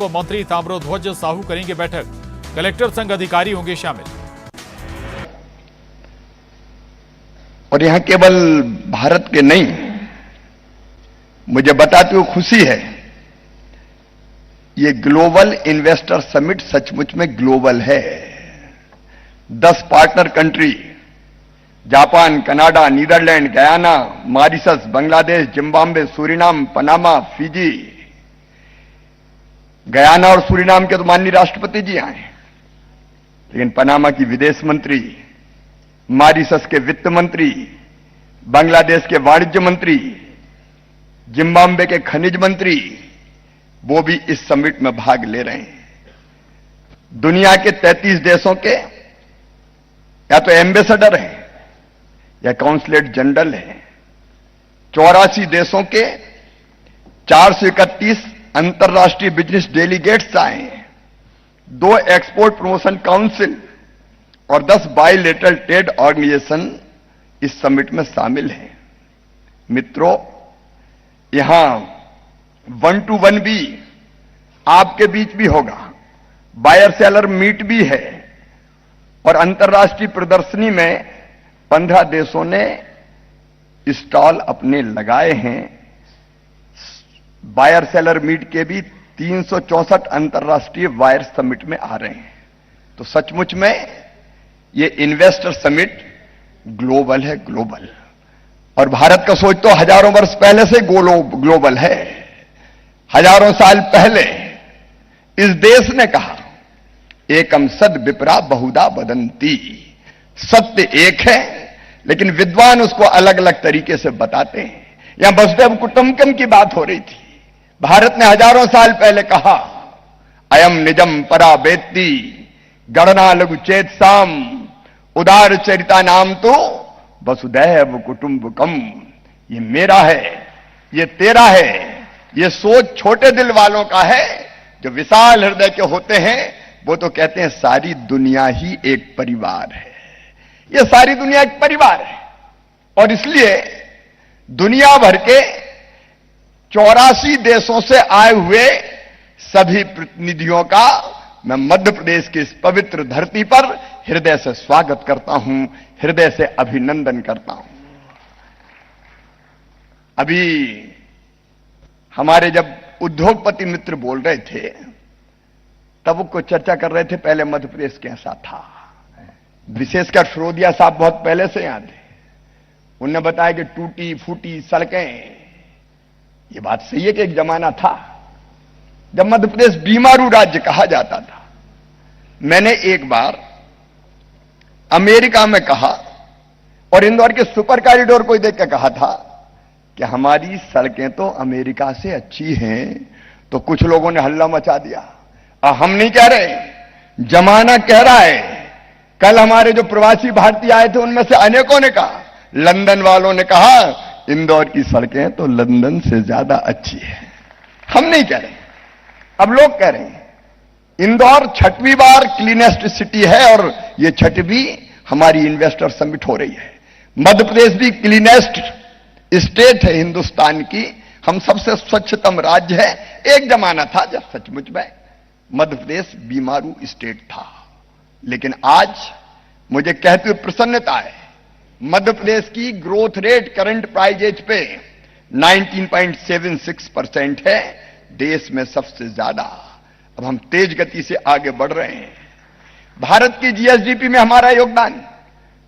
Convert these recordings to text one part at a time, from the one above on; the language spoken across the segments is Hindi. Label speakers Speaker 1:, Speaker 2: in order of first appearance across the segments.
Speaker 1: मंत्री ताम्रध्वज साहू करेंगे बैठक। कलेक्टर संघ अधिकारी होंगे शामिल।
Speaker 2: और यहां केवल भारत के नहीं, मुझे बताते हुए खुशी है, ये ग्लोबल इन्वेस्टर समिट सचमुच में ग्लोबल है। 10 partner country, Japan, Canada, Netherlands, Guyana, Mauritius, Bangladesh, Zimbabwe, Suriname, Panama, Fiji. Guyana और सूरीनाम के तो माननीय राष्ट्रपति जी आए, लेकिन पनामा की विदेश मंत्री, मॉरिशस के वित्त मंत्री, बांग्लादेश के वाणिज्य मंत्री, जिम्बाब्वे के खनिज मंत्री, वो भी इस समिट में भाग ले रहे हैं। दुनिया के 33 देशों के या तो एम्बेसडर हैं या काउंसलेट जनरल हैं। 84 देशों के 431 अंतर्राष्ट्रीय बिजनेस डेलीगेट्स आए हैं। 2 एक्सपोर्ट प्रमोशन काउंसिल और 10 बायलेटरल ट्रेड ऑर्गेनाइजेशन इस समिट में शामिल हैं। मित्रों, यहां 1 to 1 भी आपके बीच भी होगा, बायर सेलर मीट भी है, और अंतर्राष्ट्रीय प्रदर्शनी में 15 देशों ने स्टॉल अपने लगाए हैं। बायर सेलर मीट के भी 364 अंतर्राष्ट्रीय बायर समिट में आ रहे हैं। तो सचमुच में ये इन्वेस्टर समिट ग्लोबल है, ग्लोबल। और भारत का सोच तो हजारों वर्ष पहले से ग्लोबल है। हजारों साल पहले इस देश ने कहा, एकम सद विप्रा बहुधा वदंती। सत्य एक है, लेकिन विद्वान उसको अलग अलग तरीके से बताते हैं। यहां वसुधैव कुटुंबकम की बात हो रही थी। भारत ने हजारों साल पहले कहा, अयम निजम परा वेत्ति गणना लघु चेत साम उदार चरिता नाम तो वसुधैव कुटुंबकम। ये मेरा है, ये तेरा है। ये सोच छोटे दिल वालों का है। जो विशाल हृदय के होते हैं वो तो कहते हैं सारी दुनिया ही एक परिवार है। ये सारी दुनिया एक परिवार है। और इसलिए दुनिया भर के 84 देशों से आए हुए सभी प्रतिनिधियों का मैं मध्य प्रदेश की इस पवित्र धरती पर हृदय से स्वागत करता हूं, हृदय से अभिनंदन करता हूं। अभी हमारे जब उद्योगपति मित्र बोल रहे थे, तब वो चर्चा कर रहे थे पहले मध्य प्रदेश कैसा था। विशेषकर फिरोदिया साहब बहुत पहले से यहां थे। उन्होंने बताया कि टूटी फूटी सड़कें, ये बात सही है कि एक जमाना था जब मध्य प्रदेश बीमारू राज्य कहा जाता था। मैंने एक बार अमेरिका में कहा और इंदौर के सुपर कॉरिडोर को देख के कहा था कि हमारी सड़कें तो अमेरिका से अच्छी हैं। तो कुछ लोगों ने हल्ला मचा दिया। हम नहीं कह रहे, जमाना कह रहा है। कल हमारे जो प्रवासी भारतीय आए थे उनमें से अनेकों ने कहा, लंदन वालों ने कहा इंदौर की सड़कें तो लंदन से ज्यादा अच्छी है। हम नहीं कह रहे, अब लोग कह रहे हैं। इंदौर 6वीं बार क्लीनेस्ट सिटी है और यह 6वीं हमारी इन्वेस्टर समिट हो रही है। मध्य प्रदेश भी क्लीनेस्ट स्टेट है हिंदुस्तान की। हम सबसे स्वच्छतम राज्य है। एक जमाना था जब सचमुच में मध्य प्रदेश बीमारू स्टेट था, लेकिन आज मुझे कहते हुए प्रसन्नता है, मध्य प्रदेश की ग्रोथ रेट करंट प्राइजेज पे 19.76% है, देश में सबसे ज्यादा। अब हम तेज गति से आगे बढ़ रहे हैं। भारत की जीएसडीपी में हमारा योगदान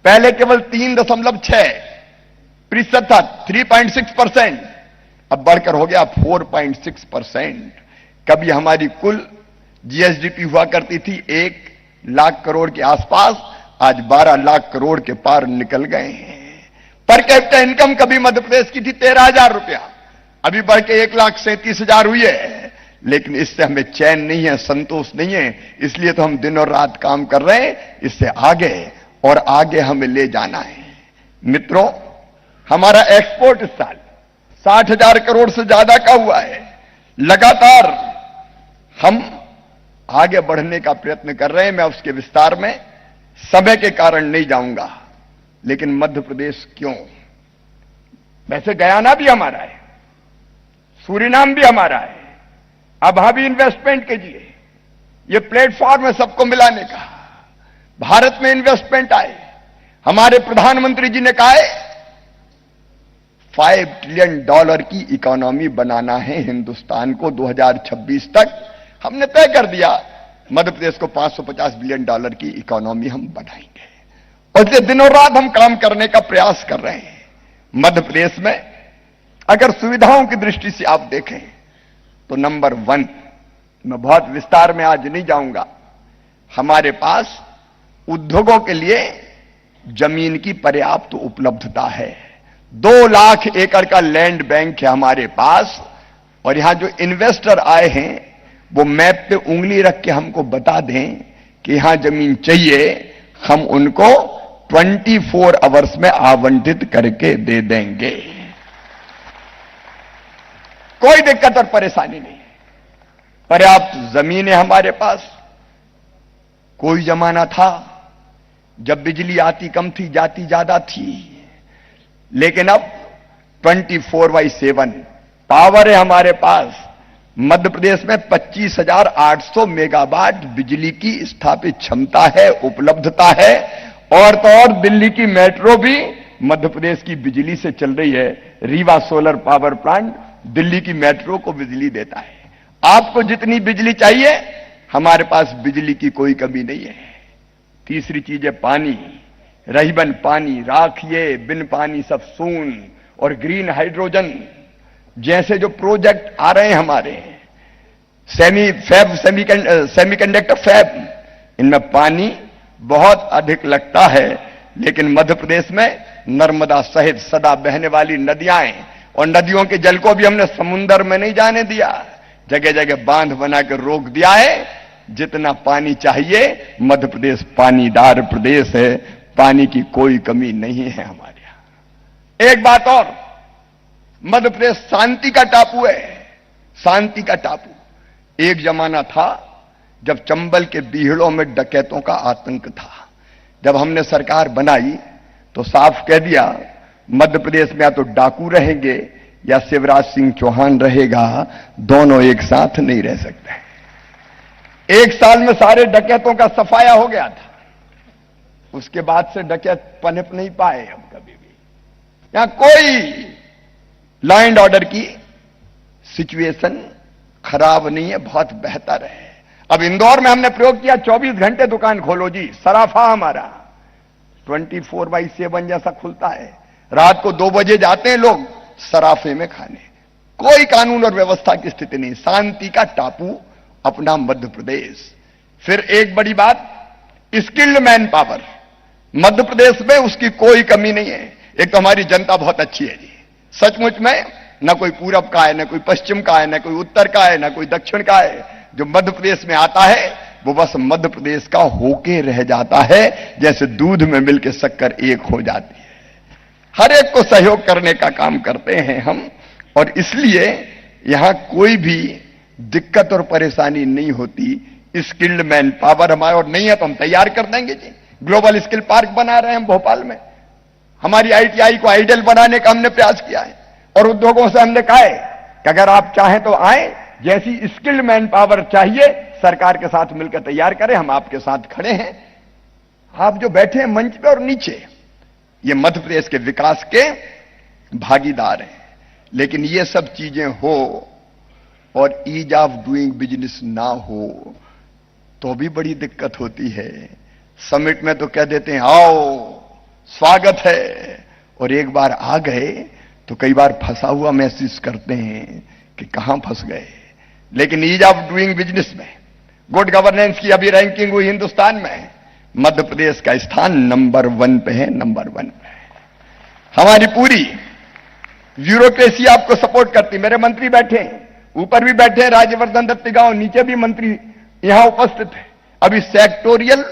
Speaker 2: पहले केवल 3.6% था, 3.6%, अब बढ़कर हो गया 4.6%। कभी हमारी कुल जीएसडीपी हुआ करती थी 1 लाख करोड़ के आसपास, आज 12 लाख करोड़ के पार निकल गए हैं। पर कैपिटा इनकम कभी मध्य प्रदेश की थी 13,000 रुपया, अभी बढ़ के 1,37,000 हुई है। लेकिन इससे हमें चैन नहीं है, संतोष नहीं है। इसलिए तो हम दिन और रात काम कर रहे हैं। इससे आगे और आगे हमें ले जाना है। मित्रों, हमारा एक्सपोर्ट इस साल 60,000 करोड़ से ज्यादा का हुआ है। लगातार हम आगे बढ़ने का प्रयत्न कर रहे हैं। मैं उसके विस्तार में समय के कारण नहीं जाऊंगा, लेकिन मध्य प्रदेश क्यों? वैसे गयाना भी हमारा है, सूरीनाम भी हमारा है, अब भी इन्वेस्टमेंट कीजिए। ये प्लेटफॉर्म है सबको मिलाने का। भारत में इन्वेस्टमेंट आए। हमारे प्रधानमंत्री जी ने कहा है $5 ट्रिलियन की इकोनॉमी बनाना है हिंदुस्तान को 2026 तक। हमने तय कर दिया मध्य प्रदेश को $550 बिलियन की इकोनॉमी हम बनाएंगे और इसलिए दिनों रात हम काम करने का प्रयास कर रहे हैं। मध्य प्रदेश में अगर सुविधाओं की दृष्टि से आप देखें तो नंबर 1, मैं बहुत विस्तार में आज नहीं जाऊंगा, हमारे पास उद्योगों के लिए जमीन की पर्याप्त उपलब्धता है। 2 लाख एकड़ का लैंड बैंक है हमारे पास और यहां जो इन्वेस्टर आए हैं वो मैप पे उंगली रख के हमको बता दें कि यहां जमीन चाहिए, हम उनको 24 आवर्स में आवंटित करके दे देंगे। कोई दिक्कत और परेशानी नहीं है। पर्याप्त जमीन है हमारे पास। कोई जमाना था जब बिजली आती कम थी, जाती ज्यादा थी, लेकिन अब 24/7 पावर है हमारे पास। मध्य प्रदेश में 25,800 मेगावाट बिजली की स्थापित क्षमता है, उपलब्धता है। और तो और दिल्ली की मेट्रो भी मध्य प्रदेश की बिजली से चल रही है। Rewa solar power plant Delhi की मेट्रो को बिजली देता है। आपको जितनी बिजली चाहिए हमारे पास बिजली की कोई कमी नहीं है। तीसरी चीज है पानी। रहीबन पानी, राखिए बिन पानी सब सून और ग्रीन हाइड्रोजन जैसे जो प्रोजेक्ट आ रहे हैं हमारे सेमीकंडक्टर फैब, इनमें पानी बहुत अधिक लगता है। लेकिन मध्य प्रदेश में नर्मदा सहित सदा बहने वाली नदियां हैं और नदियों के जल को भी हमने समुद्र में नहीं जाने दिया, जगह जगह बांध बना कर रोक दिया है। जितना पानी चाहिए, मध्य प्रदेश पानीदार प्रदेश है, पानी की कोई कमी नहीं है हमारे यहां। एक बात और, मध्य प्रदेश शांति का टापू है, शांति का टापू। एक जमाना था जब चंबल के बीहड़ों में डकैतों का आतंक था। जब हमने सरकार बनाई तो साफ कह दिया मध्य प्रदेश में या तो डाकू रहेंगे या शिवराज सिंह चौहान रहेगा, दोनों एक साथ नहीं रह सकते। 1 साल में सारे डकैतों का सफाया हो गया था। उसके बाद से डकैत पनप नहीं पाए हम कभी भी। यहां कोई लॉ एंड ऑर्डर की सिचुएशन खराब नहीं है, बहुत बेहतर है। अब इंदौर में हमने प्रयोग किया 24 घंटे दुकान खोलो जी, सराफा हमारा 24/7 जैसा खुलता है। रात को 2 बजे जाते हैं लोग सराफे में खाने। कोई कानून और व्यवस्था की स्थिति नहीं, शांति का टापू अपना मध्य प्रदेश। फिर एक बड़ी बात, skilled man power Madhya Pradesh में उसकी कोई कमी नहीं है। एक तो हमारी जनता बहुत अच्छी है जी, सचमुच में न कोई पूरब का है, न कोई पश्चिम का है, न कोई उत्तर का है, न कोई दक्षिण का है। जो मध्य प्रदेश में आता है वो बस मध्य प्रदेश का होके रह जाता है, जैसे दूध में मिलकर शक्कर एक हो जाती है। हर एक को सहयोग करने का काम करते हैं हम, और इसलिए यहां कोई भी दिक्कत और परेशानी नहीं होती। स्किल्ड मैन पावर हमारे और नहीं है तो हम तैयार कर देंगे जी। ग्लोबल स्किल पार्क बना रहे हैं हम भोपाल में। हमारी आईटीआई को आइडियल बनाने का हमने प्रयास किया है और उद्योगों से हमने कहा है कि अगर आप चाहें तो आए, जैसी स्किल्ड मैन पावर चाहिए सरकार के साथ मिलकर तैयार करें, हम आपके साथ खड़े हैं। आप जो बैठे हैं मंच पे और नीचे, ये मध्य प्रदेश के विकास के भागीदार हैं। लेकिन ये सब चीजें हो और ईज ऑफ डूइंग बिजनेस ना हो तो भी बड़ी दिक्कत होती है। समिट में तो कह देते हैं आओ स्वागत है, और एक बार आ गए तो कई बार फंसा हुआ महसूस करते हैं कि कहां फंस गए। लेकिन ईज ऑफ डूइंग बिजनेस में, गुड गवर्नेंस की अभी रैंकिंग हुई हिंदुस्तान में, मध्य प्रदेश का स्थान नंबर 1 पे है, नंबर 1 पे है। हमारी पूरी ब्यूरोक्रेसी आपको सपोर्ट करती। मेरे मंत्री बैठे हैं, ऊपर भी बैठे हैं राज्यवर्धन दत्तीगांव, नीचे भी मंत्री यहां उपस्थित है। अभी सेक्टोरियल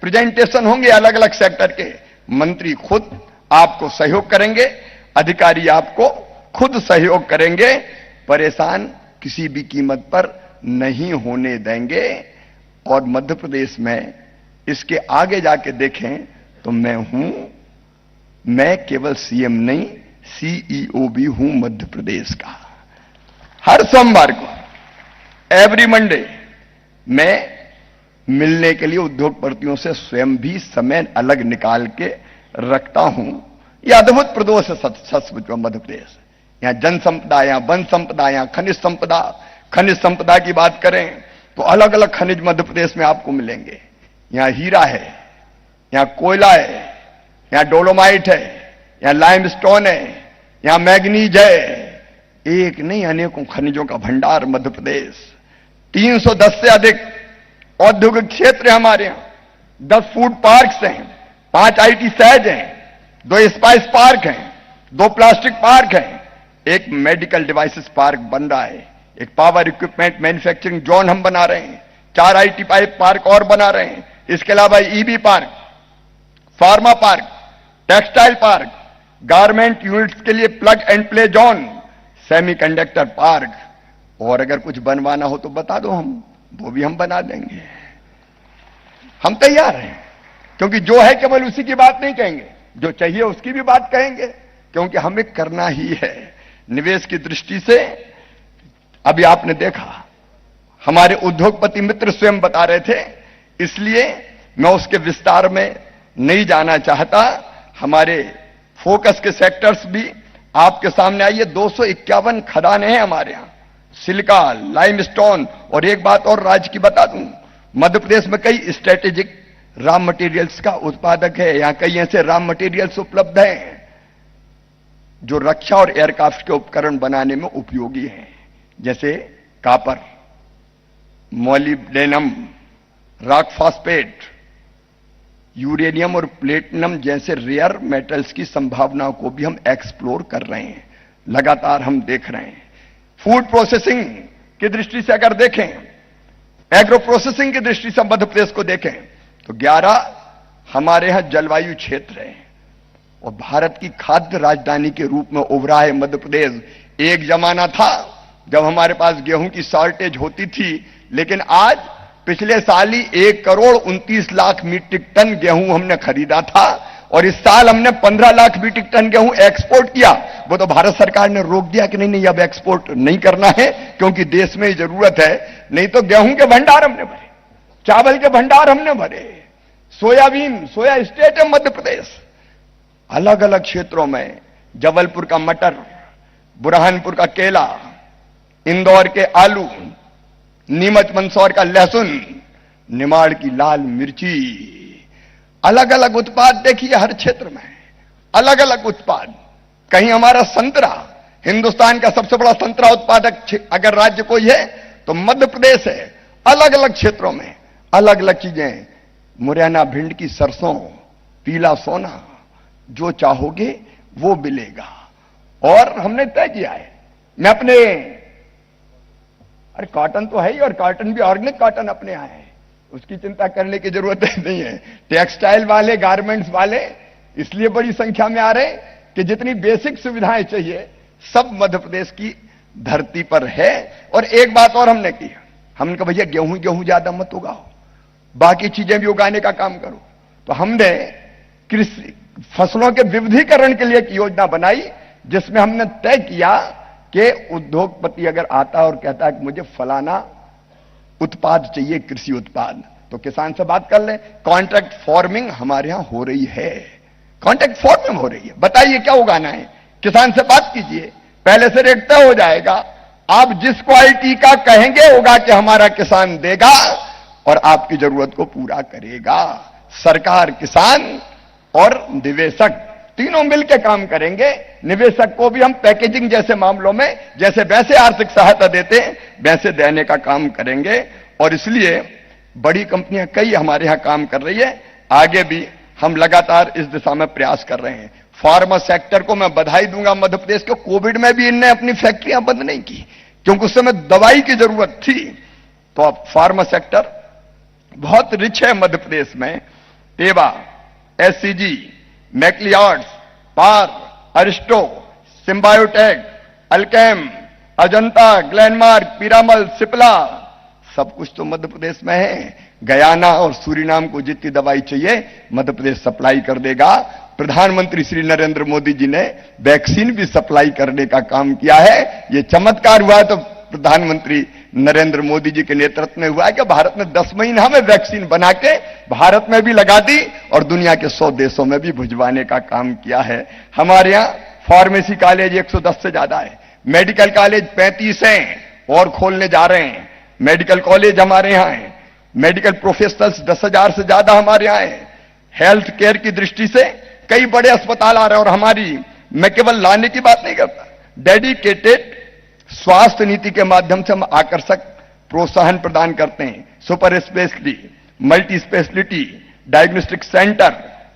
Speaker 2: प्रेजेंटेशन होंगे अलग अलग सेक्टर के। मंत्री खुद आपको सहयोग करेंगे, अधिकारी आपको खुद सहयोग करेंगे। परेशान किसी भी कीमत पर नहीं होने देंगे। और मध्य प्रदेश में इसके आगे जाके देखें तो मैं केवल सीएम नहीं, सीईओ भी हूं मध्य प्रदेश का। हर सोमवार को एवरी मंडे मैं मिलने के लिए उद्योगपतियों से स्वयं भी समय अलग निकाल के रखता हूं। यह अद्भुत प्रदोष है सचमुच में मध्य प्रदेश। यहां जन संपदा, यहां वन संपदा, यहां खनिज संपदा। खनिज संपदा की बात करें तो अलग अलग खनिज मध्य प्रदेश में आपको मिलेंगे। यहां हीरा है, यहां कोयला है, यहां डोलोमाइट है, यहां लाइमस्टोन है, यहां मैग्नीज है। एक नहीं अनेकों खनिजों का भंडार मध्य प्रदेश। 310 से अधिक औद्योगिक क्षेत्र है हमारे यहां। 10 फूड पार्क्स हैं, 5 आईटी सहज हैं, 2 स्पाइस पार्क हैं, 2 प्लास्टिक पार्क हैं, 1 मेडिकल डिवाइसेस पार्क बन रहा है, 1 पावर इक्विपमेंट मैन्युफैक्चरिंग जोन हम बना रहे हैं, 4 आईटी पाइप पार्क और बना रहे हैं। इसके अलावा EB park, pharma park, textile park, garment units के लिए plug and play zone, semiconductor park. और अगर कुछ बनवाना हो तो बता दो, हम वो भी हम बना देंगे। हम तैयार हैं, क्योंकि जो है केवल उसी की बात नहीं कहेंगे, जो चाहिए उसकी भी बात कहेंगे, क्योंकि हमें करना ही है। निवेश की दृष्टि से अभी आपने देखा, हमारे उद्योगपति मित्र स्वयं बता रहे थे, इसलिए मैं उसके विस्तार में नहीं जाना चाहता। हमारे फोकस के सेक्टर्स भी आपके सामने आइए। 251 खदानें हैं हमारे यहां, सिलिका, लाइमस्टोन। और एक बात और राज्य की बता दूं, मध्य प्रदेश में कई स्ट्रेटेजिक रॉ मटेरियल्स का उत्पादक है। यहां कई ऐसे रॉ मटेरियल्स उपलब्ध हैं जो रक्षा और एयरक्राफ्ट के उपकरण बनाने में उपयोगी हैं, जैसे copper, molybdenum, rock phosphate, uranium और प्लेटिनम जैसे रेयर मेटल्स की संभावनाओं को भी हम एक्सप्लोर कर रहे हैं, लगातार हम देख रहे हैं। फूड प्रोसेसिंग की दृष्टि से अगर देखें, एग्रो प्रोसेसिंग की दृष्टि से मध्य प्रदेश को देखें तो 11 हमारे यहां जलवायु क्षेत्र है और भारत की खाद्य राजधानी के रूप में उभरा है मध्य प्रदेश। एक जमाना था जब हमारे पास गेहूं की शॉर्टेज होती थी, लेकिन आज पिछले साल ही 1,29,00,000 मीट्रिक टन गेहूं हमने खरीदा था और इस साल हमने 15 लाख मीट्रिक टन गेहूं एक्सपोर्ट किया। वो तो भारत सरकार ने रोक दिया कि नहीं अब एक्सपोर्ट नहीं करना है, क्योंकि देश में जरूरत है। नहीं तो गेहूं के भंडार हमने भरे, चावल के भंडार हमने भरे, सोयाबीन, सोया स्टेट है मध्य प्रदेश। अलग अलग क्षेत्रों में जबलपुर का मटर, बुरहानपुर का केला, इंदौर के आलू, नीमच मंदसौर का लहसुन, निमाड़ की लाल मिर्ची, अलग अलग उत्पाद देखिए हर क्षेत्र में, अलग अलग उत्पाद। कहीं हमारा संतरा, हिंदुस्तान का सबसे बड़ा संतरा उत्पादक अगर राज्य कोई है तो मध्य प्रदेश है। अलग अलग क्षेत्रों में अलग अलग चीजें, मुरैना भिंड की सरसों, पीला सोना, जो चाहोगे वो मिलेगा। और हमने तय किया है, मैं अपने, अरे कॉटन तो है ही, और कॉटन भी ऑर्गेनिक कॉटन अपने यहां है, उसकी चिंता करने की जरूरत नहीं है। टेक्सटाइल वाले, गारमेंट्स वाले इसलिए बड़ी संख्या में आ रहे कि जितनी बेसिक सुविधाएं चाहिए सब मध्य प्रदेश की धरती पर है। और एक बात और हमने की, हमने कहा भैया गेहूं ज्यादा मत उगाओ, बाकी चीजें भी उगाने का काम करो। तो हमने कृषि फसलों के विविधीकरण के लिए एक योजना बनाई, जिसमें हमने तय किया कि उद्योगपति अगर आता और कहता है कि मुझे फलाना उत्पाद चाहिए, कृषि उत्पाद, तो किसान से बात कर ले। कॉन्ट्रैक्ट फार्मिंग हमारे यहां हो रही है, कॉन्ट्रैक्ट फार्मिंग हो रही है। बताइए क्या उगाना है, किसान से बात कीजिए, पहले से रेट तय हो जाएगा। आप जिस क्वालिटी का कहेंगे उगा के हमारा किसान देगा और आपकी जरूरत को पूरा करेगा। सरकार, किसान और निवेशक तीनों मिलकर काम करेंगे। निवेशक को भी हम पैकेजिंग जैसे मामलों में जैसे वैसे आर्थिक सहायता देते हैं वैसे देने का काम करेंगे। और इसलिए बड़ी कंपनियां कई हमारे यहां काम कर रही है, आगे भी हम लगातार इस दिशा में प्रयास कर रहे हैं। फार्मा सेक्टर को मैं बधाई दूंगा मध्य प्रदेश को, कोविड में भी इनने अपनी फैक्ट्रियां बंद नहीं की, क्योंकि उस समय दवाई की जरूरत थी। तो अब फार्मा सेक्टर बहुत रिच है मध्य प्रदेश में। टेवा, एससीजी, मैक्लियार्ड्स, पार, अरिस्टो, सिम्बायोटेक, अल्केम, अजंता, ग्लेनमार्क, पीरामल, सिप्ला, सब कुछ तो मध्य प्रदेश में है। गयाना और सूरीनाम को जितनी दवाई चाहिए मध्य प्रदेश सप्लाई कर देगा। प्रधानमंत्री श्री नरेंद्र मोदी जी ने वैक्सीन भी सप्लाई करने का काम किया है। ये चमत्कार हुआ तो प्रधानमंत्री नरेंद्र मोदी जी के नेतृत्व में हुआ है कि भारत ने 10 महीना में वैक्सीन बना के भारत में भी लगा दी और दुनिया के 100 देशों में भी भिजवाने का काम किया है। हमारे यहां फार्मेसी कॉलेज 110 से ज्यादा है, मेडिकल कॉलेज 35 हैं और खोलने जा रहे हैं। मेडिकल कॉलेज हमारे यहां है, मेडिकल प्रोफेशनल्स 10,000 से ज्यादा हमारे यहां है। हेल्थ केयर की दृष्टि से कई बड़े अस्पताल आ रहे हैं और हमारी, मैं केवल लाने की बात नहीं करता, डेडिकेटेड स्वास्थ्य नीति के माध्यम से हम आकर्षक प्रोत्साहन प्रदान करते हैं। Super speciality, multi speciality, diagnostic centre,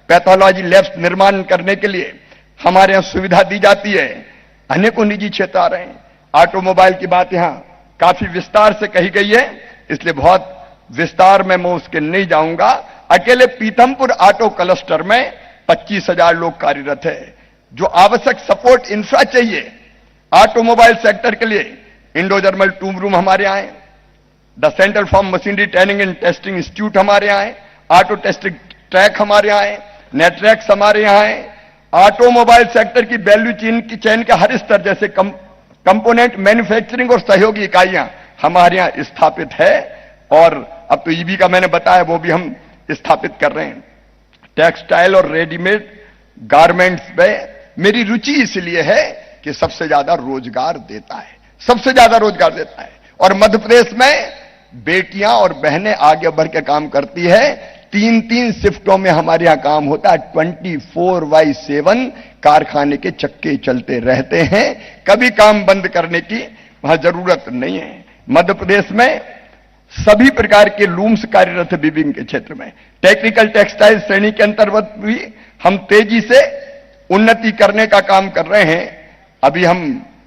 Speaker 2: pathology labs निर्माण करने के लिए हमारे यहां सुविधा दी जाती है। अनेकों निजी क्षेत्र आ रहे हैं। ऑटोमोबाइल की बात यहां काफी विस्तार से कही गई है, इसलिए बहुत विस्तार में मैं उसके नहीं जाऊंगा। अकेले पीथमपुर ऑटो क्लस्टर में 25,000 लोग कार्यरत है। जो आवश्यक सपोर्ट इंफ्रा चाहिए ऑटोमोबाइल सेक्टर के लिए, इंडो जर्मल टूम रूम हमारे यहां है, the central farm machinery training and testing institute हमारे यहां है, ऑटो टेस्टिंग ट्रैक हमारे यहां है, नेटरैक्स हमारे यहां है। ऑटोमोबाइल सेक्टर की वैल्यू चेन के हर स्तर जैसे कंपोनेंट मैन्युफैक्चरिंग और सहयोगी इकाइयां हमारे यहां स्थापित है और अब तो ईबी का मैंने बताया वो भी हम स्थापित कर रहे हैं। टेक्सटाइल और रेडीमेड गारमेंट्स में मेरी रुचि इसलिए है कि सबसे ज्यादा रोजगार देता है, सबसे ज्यादा रोजगार देता है। और मध्य प्रदेश में बेटियां और बहनें आगे बढ़ के काम करती है। 3-3 शिफ्टों में हमारे यहां काम होता है। 24/7 कारखाने के चक्के चलते रहते हैं, कभी काम बंद करने की वहां जरूरत नहीं है। मध्य प्रदेश में सभी प्रकार के लूम्स कार्यरत है। वीविंग के क्षेत्र में टेक्निकल टेक्सटाइल श्रेणी के अंतर्गत भी हम तेजी से उन्नति करने का काम कर रहे हैं। अभी हम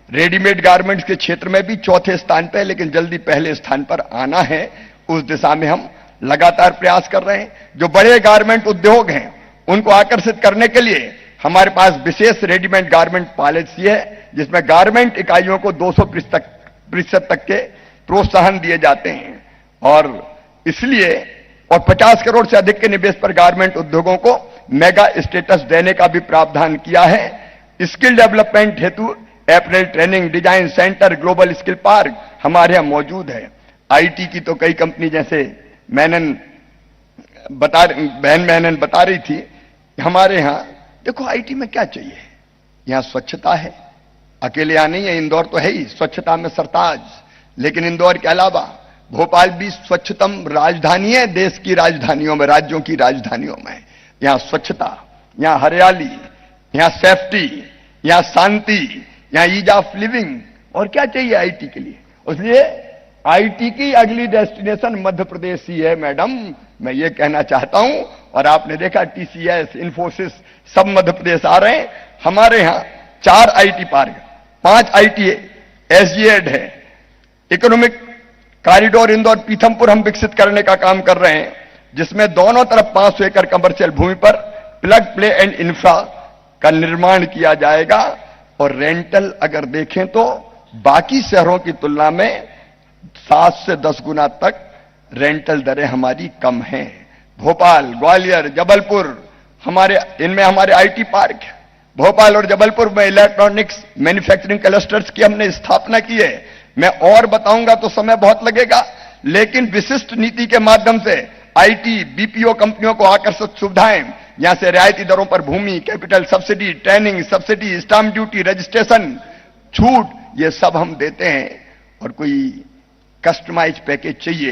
Speaker 2: रेडीमेड गारमेंट्स के क्षेत्र में भी चौथे स्थान पे, लेकिन जल्दी पहले स्थान पर आना है। उस दिशा में हम लगातार प्रयास कर रहे हैं। जो बड़े गारमेंट उद्योग हैं उनको आकर्षित करने के लिए हमारे पास विशेष रेडीमेड गारमेंट पॉलिसी है, जिसमें गारमेंट इकाइयों को 200% तक के प्रोत्साहन दिए जाते हैं और इसलिए 50 करोड़ से अधिक के निवेश पर गारमेंट उद्योगों को मेगा स्टेटस देने का भी प्रावधान किया है। स्किल डेवलपमेंट हेतु apparel training design centre, global skill park हमारे यहां मौजूद है। आईटी की तो कई कंपनी जैसे बहन मैनन बता रही थी, हमारे यहां देखो आईटी में क्या चाहिए, यहां स्वच्छता है। अकेले यहां नहीं है, इंदौर तो है ही स्वच्छता में सरताज, लेकिन इंदौर के अलावा भोपाल भी स्वच्छतम राजधानी है देश की राजधानियों में, राज्यों की राजधानियों में। यहां स्वच्छता, यहां हरियाली, यहां सेफ्टी, यहां शांति, यहां ईज ऑफ लिविंग, और क्या चाहिए आईटी के लिए। इसलिए आईटी की अगली डेस्टिनेशन मध्य प्रदेश ही है मैडम, मैं ये कहना चाहता हूं। और आपने देखा टीसीएस, इंफोसिस सब मध्य प्रदेश आ रहे हैं। हमारे यहां 4 आईटी पार्क, 5 आईटी एसजीएड है। इकोनॉमिक कॉरिडोर इंदौर पीथमपुर हम विकसित करने का काम कर रहे हैं, जिसमें दोनों तरफ 500 एकड़ कमर्शियल भूमि पर प्लग प्ले एंड इंफ्रा का निर्माण किया जाएगा। और रेंटल अगर देखें तो बाकी शहरों की तुलना में 7 से 10 गुना तक रेंटल दरें हमारी कम हैं। भोपाल, ग्वालियर, जबलपुर इनमें हमारे आईटी पार्क है। भोपाल और जबलपुर में इलेक्ट्रॉनिक्स मैन्युफैक्चरिंग क्लस्टर्स की हमने स्थापना की है। मैं और बताऊंगा तो समय बहुत लगेगा, लेकिन विशिष्ट नीति के माध्यम से आईटी, बीपीओ कंपनियों को आकर्षक सुविधाएं, यहां से रियायती दरों पर भूमि, capital subsidy, training subsidy, stamp duty, registration छूट, ये सब हम देते हैं। और कोई कस्टमाइज पैकेज चाहिए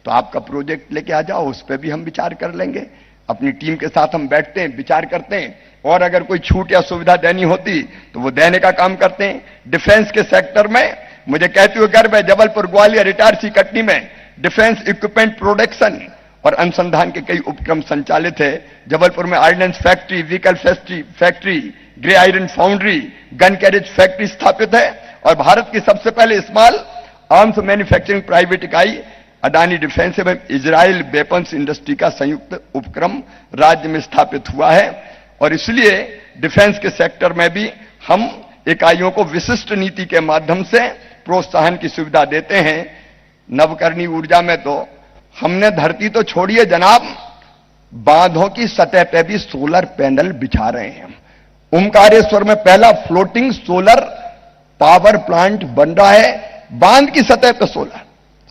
Speaker 2: तो आपका प्रोजेक्ट लेके आ जाओ, उस पर भी हम विचार कर लेंगे। अपनी टीम के साथ हम बैठते हैं, विचार करते हैं, और अगर कोई छूट या सुविधा देनी होती तो वो देने का काम करते हैं। डिफेंस के सेक्टर में मुझे कहते हुए गर्व है, जबलपुर, ग्वालियर, इटारसी, कटनी में डिफेंस इक्विपमेंट प्रोडक्शन और अनुसंधान के कई उपक्रम संचालित है। जबलपुर में ordnance factory, vehicle factory, grey iron foundry, gun carriage factory स्थापित है। और भारत की सबसे पहले स्मॉल आर्म्स मैन्युफैक्चरिंग प्राइवेट इकाई अडानी डिफेंस एवं इजराइल वेपन्स इंडस्ट्री का संयुक्त उपक्रम राज्य में स्थापित हुआ है। और इसलिए डिफेंस के सेक्टर में भी हम इकाइयों को विशिष्ट नीति के माध्यम से प्रोत्साहन की सुविधा देते हैं। नवकरणीय ऊर्जा में तो हमने धरती तो छोड़िए जनाब, बांधों की सतह पे भी सोलर पैनल बिछा रहे हैं। ओमकारेश्वर में पहला फ्लोटिंग सोलर पावर प्लांट बन रहा है, बांध की सतह पे सोलर।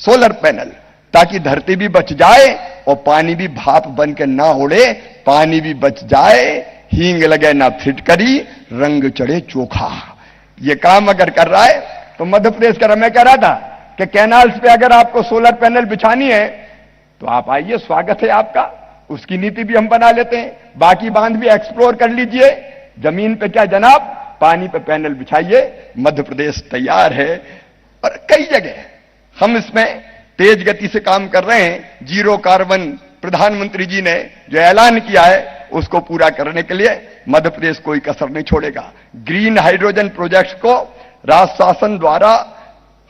Speaker 2: सोलर पैनल, ताकि धरती भी बच जाए और पानी भी भाप बन के ना उड़े, पानी भी बच जाए, हींग लगे ना फिटकरी, रंग चढ़े चोखा। ये काम अगर कर रहा है तो मध्य प्रदेश का, मैं कह रहा था कि कैनाल्स पे अगर आपको सोलर पैनल बिछानी है तो आप आइए, स्वागत है आपका, उसकी नीति भी हम बना लेते हैं। बाकी बांध भी एक्सप्लोर कर लीजिए, जमीन पे क्या जनाब, पानी पे पैनल बिछाइए, मध्य प्रदेश तैयार है। और कई जगह हम इसमें तेज गति से काम कर रहे हैं। जीरो कार्बन प्रधानमंत्री जी ने जो ऐलान किया है उसको पूरा करने के लिए मध्य प्रदेश कोई कसर नहीं छोड़ेगा। ग्रीन हाइड्रोजन प्रोजेक्ट्स को राज्य शासन द्वारा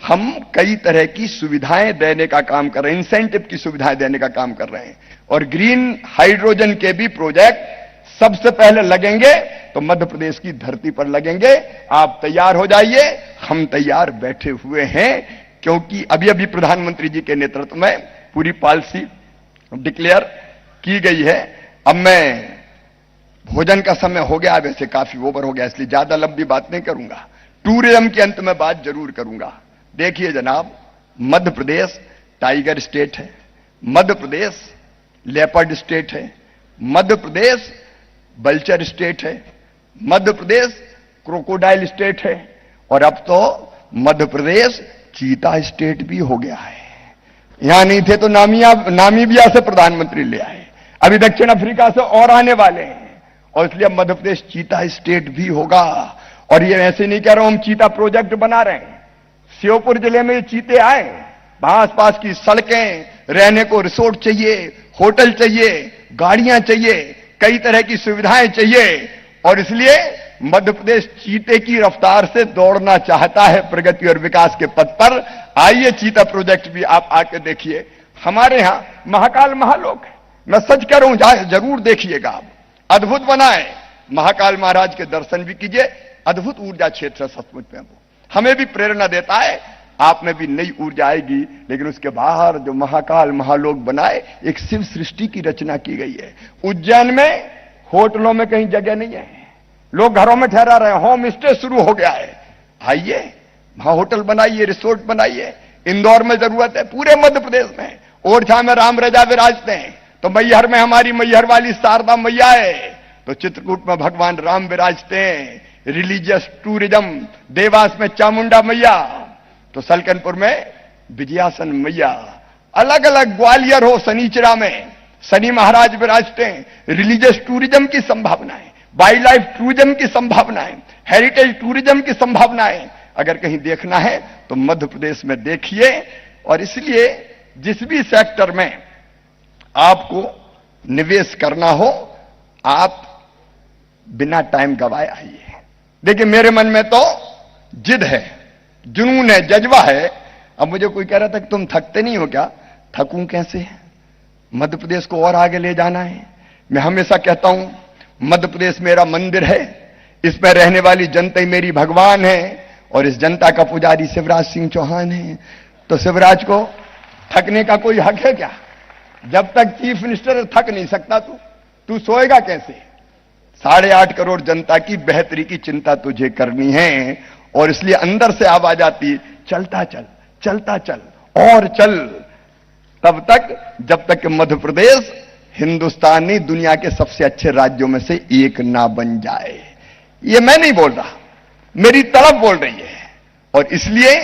Speaker 2: हम कई तरह की सुविधाएं देने का काम कर रहे हैं, इंसेंटिव की सुविधाएं देने का काम कर रहे हैं। और ग्रीन हाइड्रोजन के भी प्रोजेक्ट सबसे पहले लगेंगे तो मध्य प्रदेश की धरती पर लगेंगे। आप तैयार हो जाइए, हम तैयार बैठे हुए हैं, क्योंकि अभी अभी प्रधानमंत्री जी के नेतृत्व में पूरी पॉलिसी डिक्लेयर की गई है। अब मैं, भोजन का समय हो गया, वैसे काफी ओवर हो गया, इसलिए ज्यादा लंबी बात नहीं करूंगा। टूरिज्म के अंत में बात जरूर करूंगा। देखिए जनाब, मध्य प्रदेश टाइगर स्टेट है, मध्य प्रदेश लेपर्ड स्टेट है, मध्य प्रदेश बल्चर स्टेट है, मध्य प्रदेश क्रोकोडाइल स्टेट है, और अब तो मध्य प्रदेश चीता स्टेट भी हो गया है। यहां नहीं थे तो नामीबिया से प्रधानमंत्री ले आए, अभी दक्षिण अफ्रीका से और आने वाले हैं, और इसलिए मध्य प्रदेश चीता स्टेट भी होगा। और ये ऐसे नहीं कह रहा हूं, हम चीता प्रोजेक्ट बना रहे हैं। श्योपुर जिले में ये चीते आए, वहां आसपास की सड़कें, रहने को रिसोर्ट चाहिए, होटल चाहिए, गाड़ियां चाहिए, कई तरह की सुविधाएं चाहिए, और इसलिए मध्य प्रदेश चीते की रफ्तार से दौड़ना चाहता है प्रगति और विकास के पथ पर। आइए, चीता प्रोजेक्ट भी आप आके देखिए। हमारे यहां महाकाल महालोक है, मैं सच कह रहा हूं, जरूर देखिएगा आप, अद्भुत बना है। महाकाल महाराज के दर्शन भी कीजिए, अद्भुत ऊर्जा क्षेत्र सचमुच में वो हमें भी प्रेरणा देता है, आप में भी नई ऊर्जा आएगी। लेकिन उसके बाहर जो महाकाल महालोक बनाए, एक शिव सृष्टि की रचना की गई है। उज्जैन में होटलों में कहीं जगह नहीं है, लोग घरों में ठहरा रहे हैं, होम स्टे शुरू हो गया है। आइए, वहां होटल बनाइए, रिसोर्ट बनाइए। इंदौर में जरूरत है, पूरे मध्य प्रदेश में। ओरछा में राम राजा विराजते हैं, तो मैहर में हमारी मैहर वाली शारदा मैया है, तो चित्रकूट में भगवान राम विराजते हैं। रिलीजियस टूरिज्म, देवास में चामुंडा मैया, तो सलकनपुर में विजयासन मैया, अलग अलग, ग्वालियर हो शनिचरा में शनि महाराज विराजते हैं। रिलीजियस टूरिज्म की संभावनाएं, वाइल्ड लाइफ टूरिज्म की संभावनाएं, हेरिटेज टूरिज्म की संभावनाएं अगर कहीं देखना है तो मध्य प्रदेश में देखिए। और इसलिए जिस भी सेक्टर में आपको निवेश करना हो, आप बिना टाइम गवाए आइए। देखिए, मेरे मन में तो जिद है, जुनून है, जज्बा है। अब मुझे कोई कह रहा था कि तुम थकते नहीं हो क्या? थकूं कैसे? मध्य प्रदेश को और आगे ले जाना है। मैं हमेशा कहता हूं, मध्य प्रदेश मेरा मंदिर है, इसमें रहने वाली जनता ही मेरी भगवान है, और इस जनता का पुजारी शिवराज सिंह चौहान है। तो शिवराज को थकने का कोई हक है क्या? जब तक चीफ मिनिस्टर थक नहीं सकता तू सोएगा कैसे? 8.5 करोड़ जनता की बेहतरी की चिंता तुझे करनी है, और इसलिए अंदर से आवाज आती, चलता चल, चलता चल और चल, तब तक जब तक कि मध्य प्रदेश हिंदुस्तान नहीं, दुनिया के सबसे अच्छे राज्यों में से एक ना बन जाए। ये मैं नहीं बोल रहा, मेरी तड़प बोल रही है। और इसलिए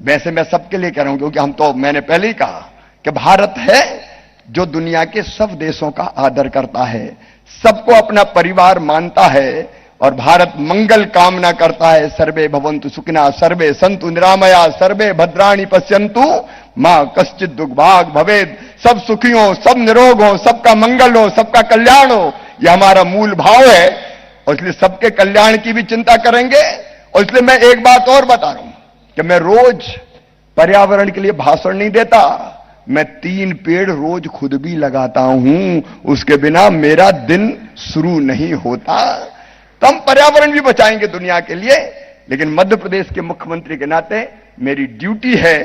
Speaker 2: वैसे मैं सबके लिए कह रहा हूं, क्योंकि हम तो, मैंने पहले ही कहा कि भारत है जो दुनिया के सब देशों का आदर करता है, सबको अपना परिवार मानता है, और भारत मंगल कामना करता है। सर्वे भवन्तु सुखिनः, सर्वे सन्तु निरामया, सर्वे भद्राणि पश्यन्तु मां कश्चित् दुर्भाग भवेत्। सब सुखी हो, सब निरोग हो, सबका मंगल हो, सबका कल्याण हो, यह हमारा मूल भाव है, और इसलिए सबके कल्याण की भी चिंता करेंगे। और इसलिए मैं एक बात और बता रहा हूं कि मैं रोज पर्यावरण के लिए भाषण नहीं देता, मैं 3 पेड़ रोज खुद भी लगाता हूं, उसके बिना मेरा दिन शुरू नहीं होता। तो हम पर्यावरण भी बचाएंगे दुनिया के लिए। लेकिन मध्य प्रदेश के मुख्यमंत्री के नाते मेरी ड्यूटी है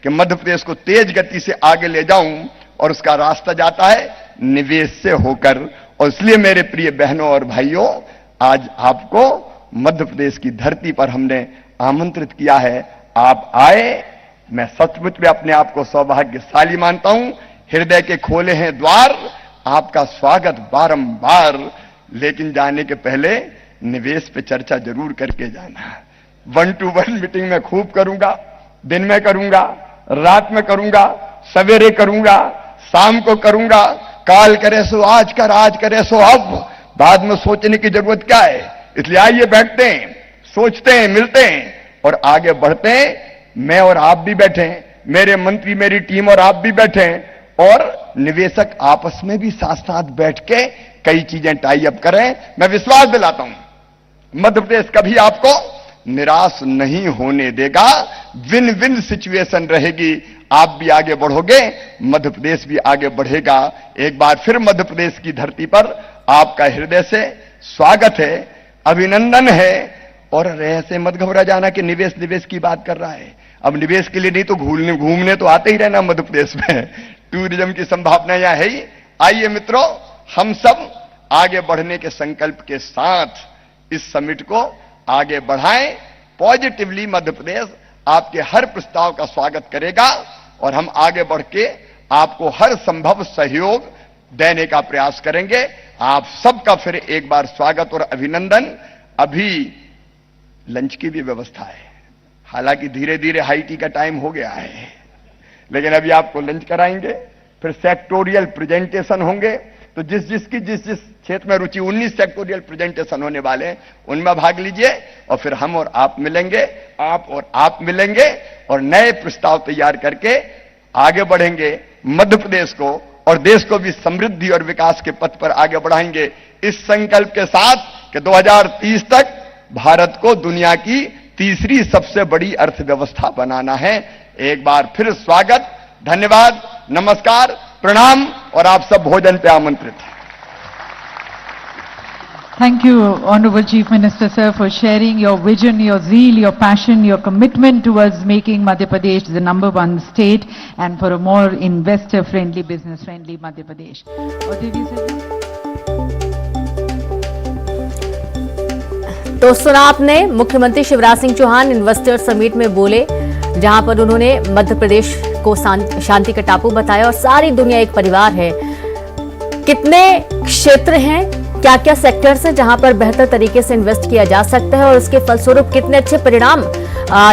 Speaker 2: कि मध्य प्रदेश को तेज गति से आगे ले जाऊं, और उसका रास्ता जाता है निवेश से होकर। और इसलिए मेरे प्रिय बहनों और भाइयों, आज आपको मध्य प्रदेश की धरती पर हमने आमंत्रित किया है। आप आए, मैं सचमुच में अपने आप को सौभाग्यशाली मानता हूं। हृदय के खोले हैं द्वार, आपका स्वागत बारंबार, लेकिन जाने के पहले निवेश पे चर्चा जरूर करके जाना। 1-to-1 मीटिंग में खूब करूंगा, दिन में करूंगा, रात में करूंगा, सवेरे करूंगा, शाम को करूंगा। काल करे सो आज कर, आज करे सो अब, बाद में सोचने की जरूरत क्या है। इसलिए आइए बैठते हैं, सोचते हैं, मिलते हैं और आगे बढ़ते हैं। मैं और आप भी बैठे हैं, मेरे मंत्री, मेरी टीम और आप भी बैठे हैं और निवेशक आपस में भी साथ साथ बैठ के कई चीजें टाई अप करें। मैं विश्वास दिलाता हूं मध्य प्रदेश कभी आपको निराश नहीं होने देगा। विन विन सिचुएशन रहेगी। आप भी आगे बढ़ोगे, मध्य प्रदेश भी आगे बढ़ेगा। एक बार फिर मध्य प्रदेश की धरती पर आपका हृदय से स्वागत है, अभिनंदन है। और ऐसे मत घबरा जाना कि निवेश की बात कर रहा है। अब निवेश के लिए नहीं तो घूमने तो आते ही रहना मध्य प्रदेश में। टूरिज्म की संभावना यहां है ही। आइए मित्रों, हम सब आगे बढ़ने के संकल्प के साथ इस समिट को आगे बढ़ाएं। पॉजिटिवली मध्य प्रदेश आपके हर प्रस्ताव का स्वागत करेगा और हम आगे बढ़ के आपको हर संभव सहयोग देने का प्रयास करेंगे। आप सबका फिर एक बार स्वागत और अभिनंदन। अभी लंच की भी व्यवस्था है, हालांकि धीरे धीरे हाई टी का टाइम हो गया है, लेकिन अभी आपको लंच कराएंगे। फिर सेक्टोरियल प्रेजेंटेशन होंगे, तो जिस जिस क्षेत्र में रुचि, 19 सेक्टोरियल प्रेजेंटेशन होने वाले हैं, उनमें भाग लीजिए और फिर हम और आप मिलेंगे, आप और आप मिलेंगे और नए प्रस्ताव तैयार करके आगे बढ़ेंगे। मध्य प्रदेश को और देश को भी समृद्धि और विकास के पथ पर आगे बढ़ाएंगे, इस संकल्प के साथ कि 2030 तक भारत को दुनिया की तीसरी सबसे बड़ी अर्थव्यवस्था बनाना है। एक बार फिर स्वागत, धन्यवाद, नमस्कार, प्रणाम और आप सब भोजन पे आमंत्रित हैं।
Speaker 3: Thank you, Honorable Chief Minister, sir, for sharing your vision, your zeal, your passion, your commitment towards making Madhya Pradesh the #1 state and for a more investor-friendly, business-friendly Madhya Pradesh. और देवी सर,
Speaker 4: तो सुना आपने मुख्यमंत्री शिवराज सिंह चौहान इन्वेस्टर समिट में बोले, जहां पर उन्होंने मध्य प्रदेश को शांति का टापू बताया और सारी दुनिया एक परिवार है। कितने क्षेत्र हैं, क्या क्या सेक्टर्स हैं जहां पर बेहतर तरीके से इन्वेस्ट किया जा सकता है और उसके फलस्वरूप कितने अच्छे परिणाम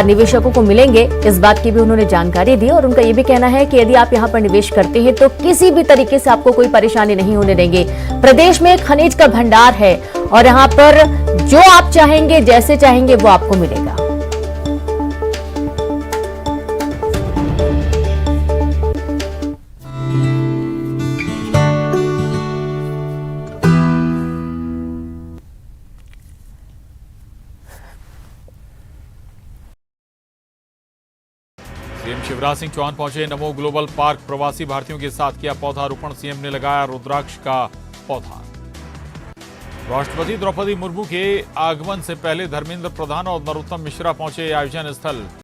Speaker 4: निवेशकों को मिलेंगे, इस बात की भी उन्होंने जानकारी दी। और उनका ये भी कहना है कि यदि आप यहां पर निवेश करते हैं तो किसी भी तरीके से आपको कोई परेशानी नहीं होने देंगे। प्रदेश में खनिज का भंडार है और यहां पर जो आप चाहेंगे, जैसे चाहेंगे, वो आपको मिलेगा।
Speaker 1: सीएम शिवराज सिंह चौहान पहुंचे नमो ग्लोबल पार्क। प्रवासी भारतीयों के साथ किया पौधारोपण। सीएम ने लगाया रुद्राक्ष का पौधा। राष्ट्रपति द्रौपदी मुर्मू के आगमन से पहले धर्मेंद्र प्रधान और नरोत्तम मिश्रा पहुंचे आयोजन स्थल।